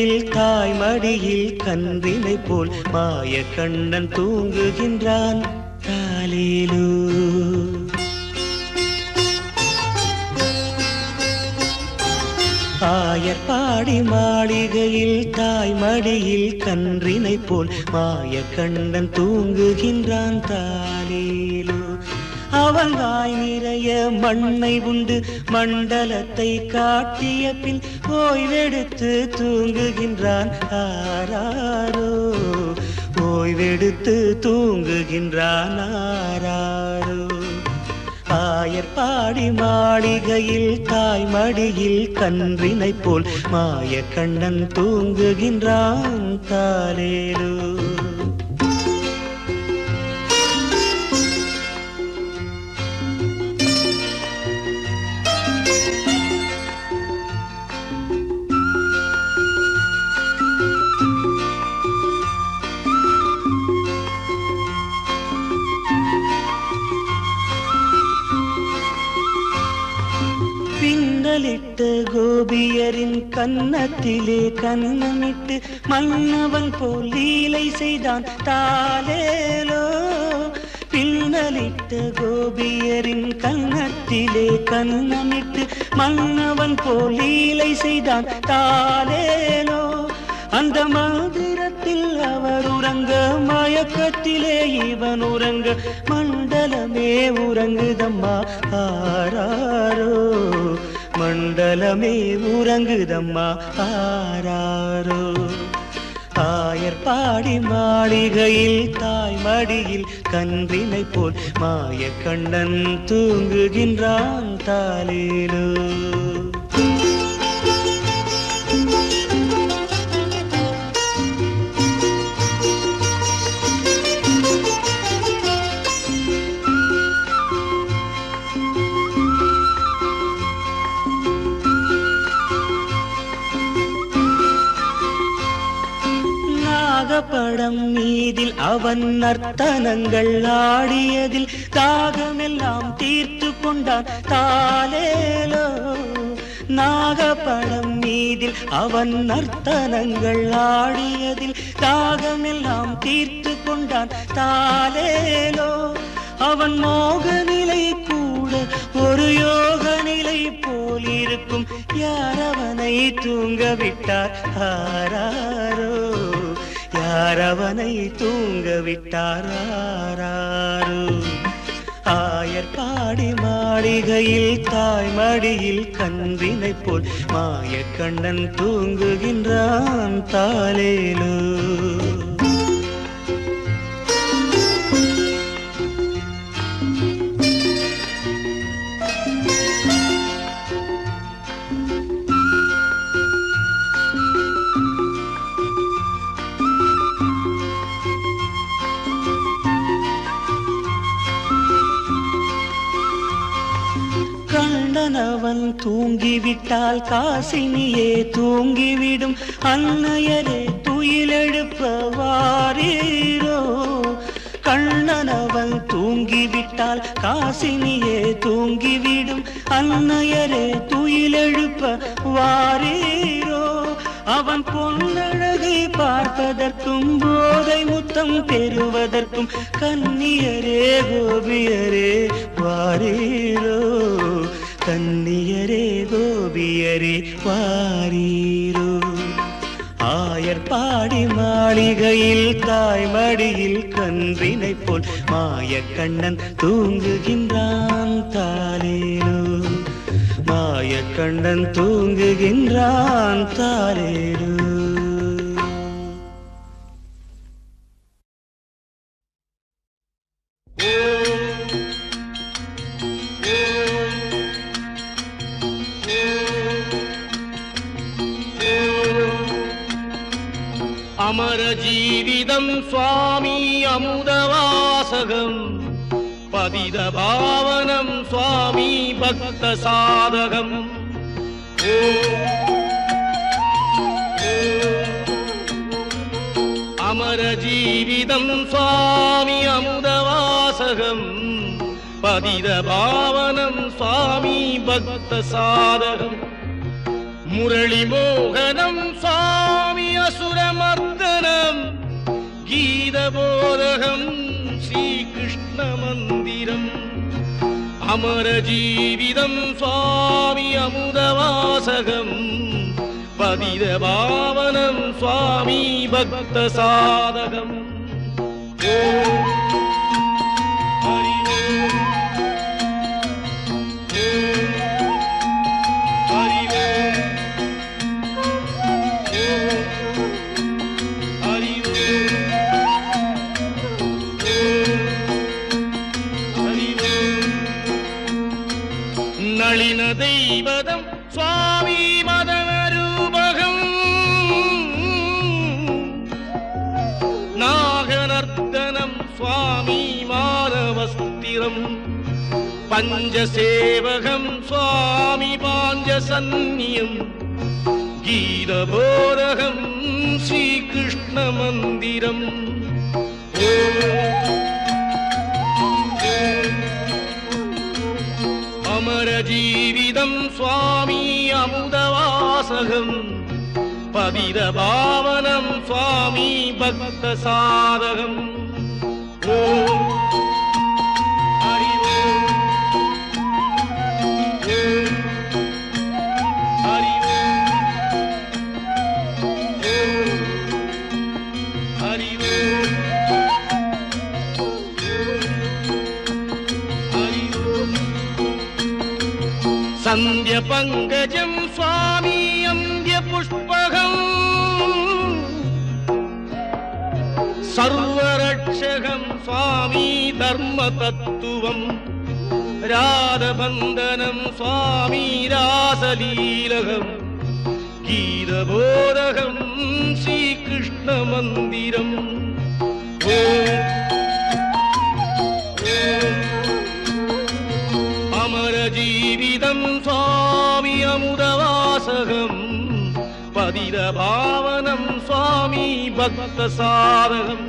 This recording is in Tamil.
மாளிகையில் தாய்மடியில் கன்றினை போல் மாய கண்ணன் தூங்குகின்றான் தாலேலோ. ஆயர்பாடி மாளிகையில் தாய்மடியில் கன்றினை போல் மாய கண்ணன் தூங்குகின்றான் தாலேலோ. அவன் வாய் நிறைய மண்ணை உண்டு மண்டலத்தை காட்டிய பின் ஓய்வெடுத்து தூங்குகின்றான் ஆராரோ. ஓய்வெடுத்து தூங்குகின்றான் ஆராரோ. ஆயர்பாடி மாளிகையில் தாய்மடியில் கன்றினை போல் மாய கண்ணன் தூங்குகின்றான் தாலேலோ. பின்னலிட்ட கோபியரின் கன்னத்திலே கன்னமிட்டு மன்னவன் போல் லீலை செய்தான் தாலேலோ. பின்னலிட்ட கோபியரின் கன்னத்திலே கன்னமிட்டு மன்னவன் போல் லீலை செய்தான் தாலேலோ. அந்த மந்திரத்தில் அவர் உறங்க மயக்கத்திலே இவன் உறங்க மண்டலமே உறங்குதம்மா ஆராரோ. மண்டலமே உறங்குதம்மா ஆராரோ. ஆயர்பாடி மாளிகையில் தாய்மடியில் கன்றினை போல் மாய கண்ணன் தூங்குகின்றான் தாலேலோ. படம் மீதில் அவன் நர்த்தனங்கள் ஆடியதில் தாகமெல்லாம் தீர்த்து கொண்டான் தாலேலோ. நாகப்படம் மீதில் அவன் நர்த்தனங்கள் ஆடியதில் தாகமெல்லாம் தீர்த்து கொண்டான் தாலேலோ. அவன் மோக நிலை கூட ஒரு யோக நிலை போல் இருக்கும். யார் அவனை தூங்க விட்டார் ஆராரோ. யார் அவனை தூங்க விட்டார் ஆராரோ. ஆயர்பாடி மாளிகையில் தாய்மடியில் கன்றினை போல் மாய கண்ணன் தூங்குகின்றான் தாலேலோ. கண்ணனவன் தூங்கிவிட்டால் காசினியே தூங்கிவிடும். அன்னையரே துயிலெழுப்ப வாரீரோ. கண்ணனவன் தூங்கிவிட்டால் காசினியே தூங்கிவிடும். அன்னையரே துயிலெழுப்ப வாரீரோ. அவன் பொன்னழகை பார்ப்பதற்கும் போதை முத்தம் பெறுவதற்கும் கன்னியரே கோபியரே வாரீரோ. கன்னியரே கோபியரே வாரீரோ. ஆயர்பாடி மாளிகையில் தாய்மடியில் கன்றினை போல் மாய கண்ணன் தூங்குகின்றான் தாலேலோ. மாய கண்ணன் தூங்குகின்றான் தாலேலோ. அமர ஜீவிதம் சுவாமி அமுதவாசகம். பதித பாவனம் சுவாமி பக்த சாதகம். அமர ஜீவிதம் சுவாமி அமுதவாசகம். பதித பாவனம் சுவாமி பக்த சாதகம். முரளி மோகனம் சுவாமி असुरमर्दनम् गीतबोधकम् श्रीकृष्णमन्दिरम् अमरजीवितम् स्वामी अमुदवासकम् पतितपावनम् स्वामी भक्तसाधकम् नलिन दैवतम् स्वामी मदनरूपकम् नागनर्दनम् स्वामी मानवस्थिरम् पञ्चसेवकम् स्वामी पाञ्चसन्नियम् गीतबोधकम् श्रीकृष्णमन्दिरम् अमरजीवितम् स्वामी अमुदवासकम् पतितपावनम् स्वामी भक्तसाधकम् हरि ओम् हरि ओम् हरि ओम् सन्ध्यपङ्कजम् स्वामी अन्ध्यपुष्पकम् सर्वरक्षकम् स्वामी धर्मतत्त्वम् राधबन्धनम् स्वामी रासलीलकम् गीतबोधकम् श्रीकृष्णमन्दिरम् अमरजीवितम् स्वामी अमुदवासकम् पतितपावनम् स्वामी भक्तसाधकम्